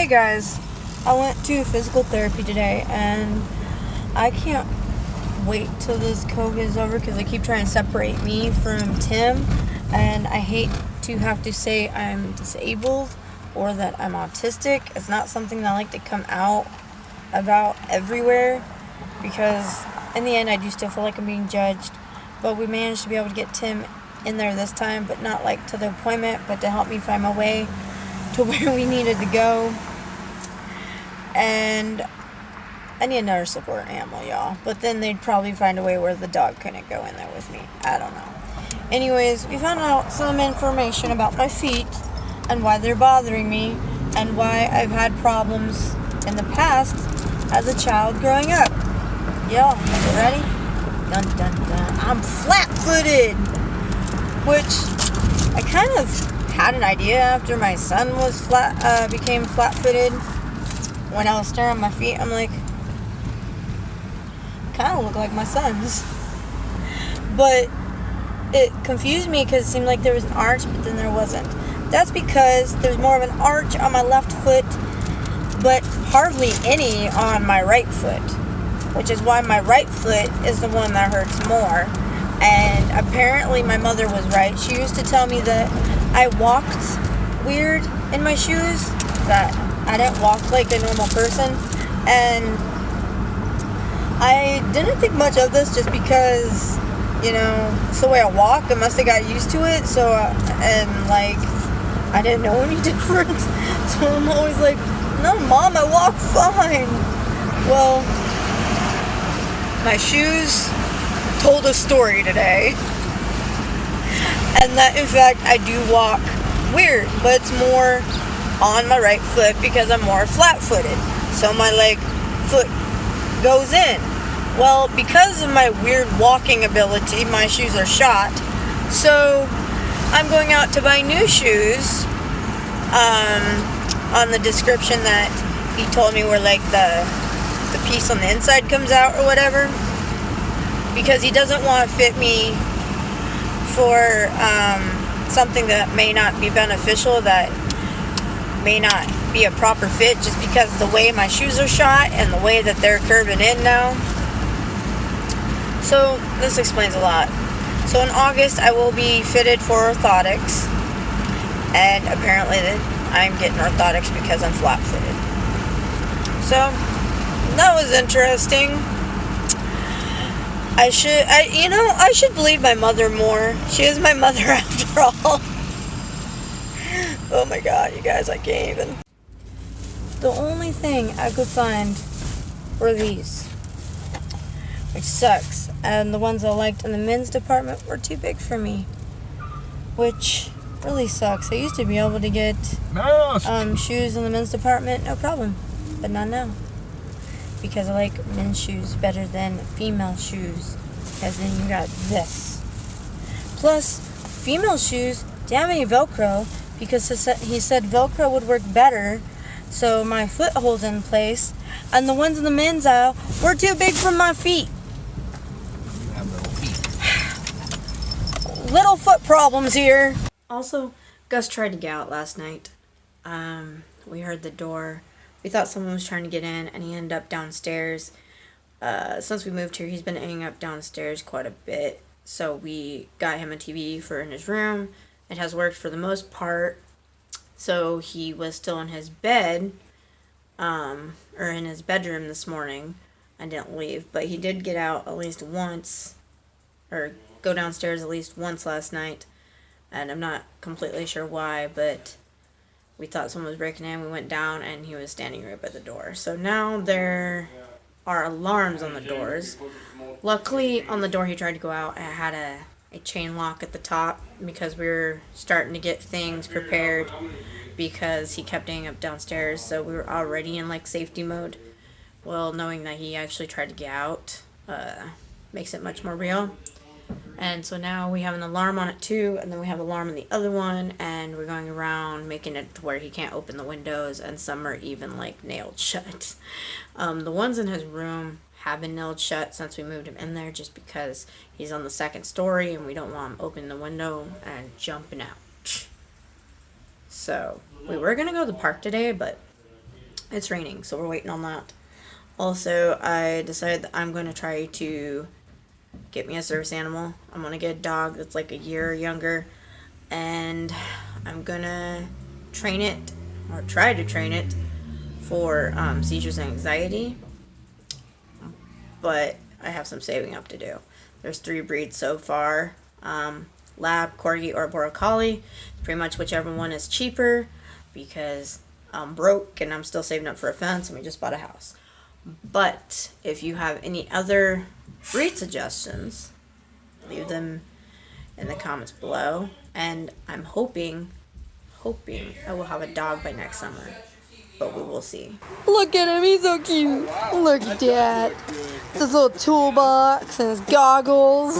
Hey guys, I went to physical therapy today and I can't wait till this COVID is over because they keep trying to separate me from Tim, and I hate to have to say I'm disabled or that I'm autistic. It's not something that I like to come out about everywhere because in the end I do still feel like I'm being judged, but we managed to be able to get Tim in there this time, but not like to the appointment, but to help me find my way to where we needed to go. And I need another support animal, y'all. But then they'd probably find a way where the dog couldn't go in there with me. I don't know. Anyways, we found out some information about my feet and why they're bothering me and why I've had problems in the past as a child growing up. Y'all, you ready? Dun dun dun. I'm flat-footed, which I kind of had an idea after my son was became flat-footed. When I was staring at my feet, I'm like, kind of look like my son's. But it confused me because it seemed like there was an arch, but then there wasn't. That's because there's more of an arch on my left foot, but hardly any on my right foot, which is why my right foot is the one that hurts more. And apparently my mother was right. She used to tell me that I walked weird in my shoes, that I didn't walk like a normal person, and I didn't think much of this just because, you know, it's the way I walk. I must have got used to it, so, and like, I didn't know any different, so I'm always like, no, Mom, I walk fine. Well, my shoes told a story today, and that, in fact, I do walk weird, but it's more on my right foot because I'm more flat-footed, so my foot goes in. Well, because of my weird walking ability, my shoes are shot, so I'm going out to buy new shoes. On the description that he told me where like the piece on the inside comes out or whatever, because he doesn't want to fit me for something that may not be beneficial, that may not be a proper fit, just because the way my shoes are shot and the way that they're curving in now. So this explains a lot. So in August I will be fitted for orthotics, and apparently I'm getting orthotics because I'm flat-footed. So that was interesting. I should believe my mother more. She is my mother after all. Oh my god, you guys, I can't even. The only thing I could find were these, which sucks. And the ones I liked in the men's department were too big for me, which really sucks. I used to be able to get shoes in the men's department, no problem, but not now. Because I like men's shoes better than female shoes, because then you got this. Plus, female shoes, damn any Velcro, because he said Velcro would work better, so my foot holds in place, and the ones in the men's aisle were too big for my feet. You have little feet. Little foot problems here. Also, Gus tried to get out last night. We heard the door. We thought someone was trying to get in, and he ended up downstairs. Since we moved here, he's been ending up downstairs quite a bit. So we got him a TV for in his room. It has worked for the most part. So he was still in his bed, or in his bedroom this morning. I didn't leave, but he did get out at least once, or go downstairs at least once last night. And I'm not completely sure why, but we thought someone was breaking in. We went down, and he was standing right by the door. So now there are alarms on the doors. Luckily, on the door he tried to go out, it had a chain lock at the top, because we were starting to get things prepared, because he kept getting up downstairs, so we were already in safety mode. Well, knowing that he actually tried to get out makes it much more real. And so now we have an alarm on it too, and then we have an alarm on the other one, and we're going around making it to where he can't open the windows, and some are even nailed shut. The ones in his room have been nailed shut since we moved him in there, just because he's on the second story and we don't want him opening the window and jumping out. So we were going to go to the park today, but It's raining, so we're waiting on that. Also, I decided that I'm going to try to get me a service animal. I'm going to get a dog that's like a year younger, and I'm going to train it, or try to train it, for seizures and anxiety. But I have some saving up to do. There's 3 breeds so far. Lab, Corgi, or Border Collie. Pretty much whichever one is cheaper, because I'm broke and I'm still saving up for a fence and we just bought a house. But if you have any other breed suggestions, leave them in the comments below. And I'm hoping I will have a dog by next summer. But we will see. Look at him, he's so cute. Look at that. His little toolbox and his goggles.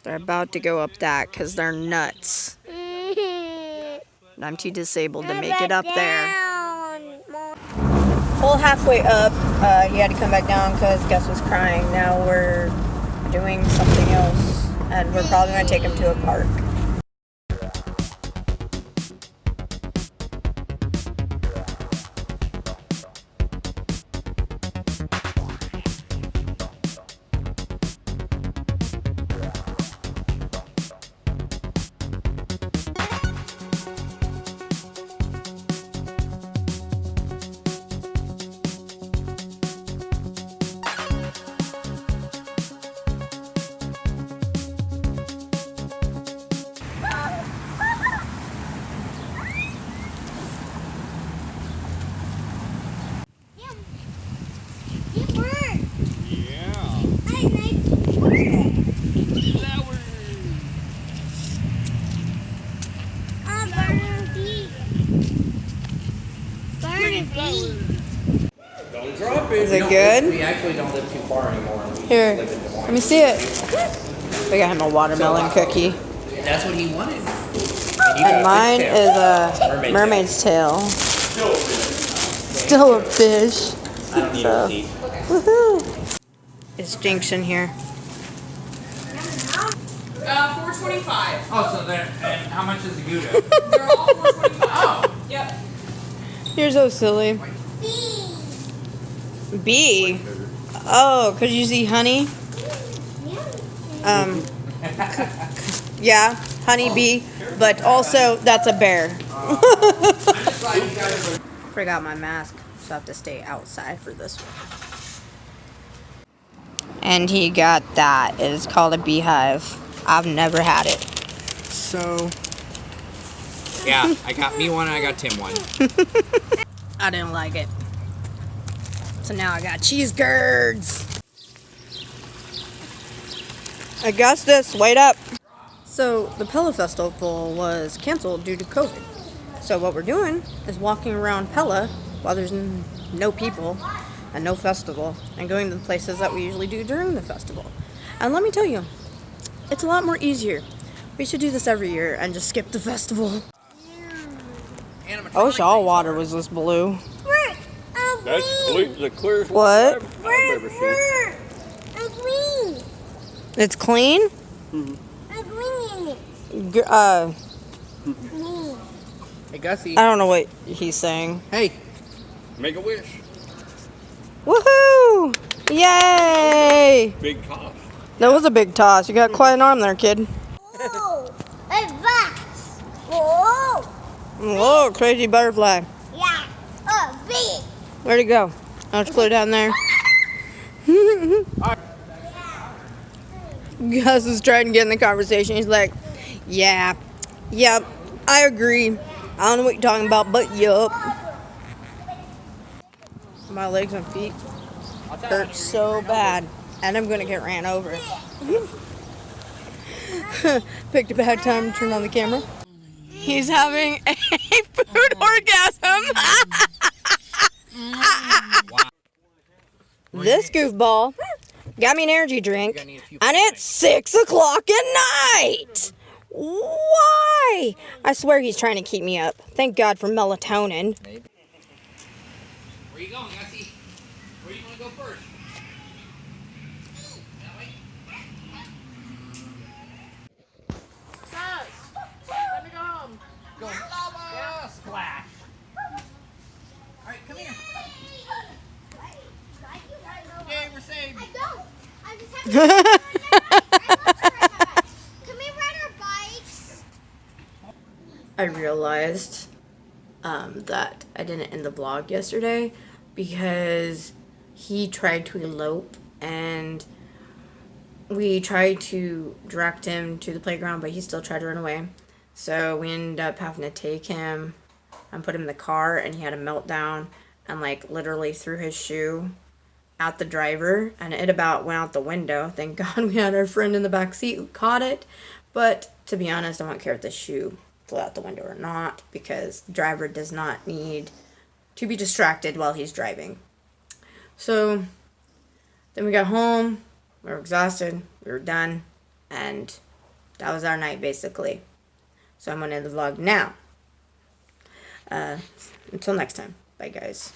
They're about to go up that because they're nuts. And I'm too disabled to make it up there. Full halfway up, he had to come back down because Gus was crying. Now we're doing something else, and we're probably going to take him to a park. Is it good? We actually don't live too far anymore. Here, let me see it. We got him a watermelon cookie. That's what he wanted. And mine is a mermaid's tail. Still a fish. I don't need a receipt. Woohoo! It's Jinx in here. $4.25. Oh, so there. And how much is the Gouda? They're all $4.25. Oh. Yep. You're so silly. B. Oh, could you see honey? Yeah, honey bee, but also that's a bear. Forgot my mask, so I have to stay outside for this one. And he got that. It is called a beehive. I've never had it. So. Yeah, I got me one and I got Tim one. I didn't like it. So now I got cheese curds. Augustus, wait up. So the Pella Festival was canceled due to COVID. So what we're doing is walking around Pella while there's no people and no festival, and going to the places that we usually do during the festival. And let me tell you, it's a lot more easier. We should do this every year and just skip the festival. I wish all water was this blue. That's the clearest What? water I've ever seen. Green. It's clean? A green in it. Green. Hey, Gussie. I don't know what he's saying. Hey. Make a wish. Woohoo! Yay! Big toss. That was a big toss. You got quite an arm there, kid. Oh, a box. Oh, Whoa, crazy butterfly. yeah. Oh, big. Where'd it go? Oh, it's clear down there. Gus is trying to get in the conversation. He's like, yeah, yep, I agree. I don't know what you're talking about, but yup. My legs and feet hurt so bad, and I'm gonna get ran over. Picked a bad time to turn on the camera. He's having a food orgasm. This goofball got me an energy drink, and it's 6 o'clock at night. Why? I swear he's trying to keep me up. Thank God for melatonin. Maybe. Where you going, Gussie? Where you want to go first? That way? Let me go home. Go. Yeah, splash. Can we ride our bikes? I realized that I didn't end the vlog yesterday because he tried to elope, and we tried to direct him to the playground, but he still tried to run away. So we ended up having to take him and put him in the car, and he had a meltdown and like literally threw his shoe at the driver, and it about went out the window. Thank God we had our friend in the back seat who caught it. But to be honest, I don't care if the shoe flew out the window or not, because the driver does not need to be distracted while he's driving. So then we got home, we were exhausted, we were done, and that was our night basically. So I'm going to end the vlog now. Until next time. Bye guys.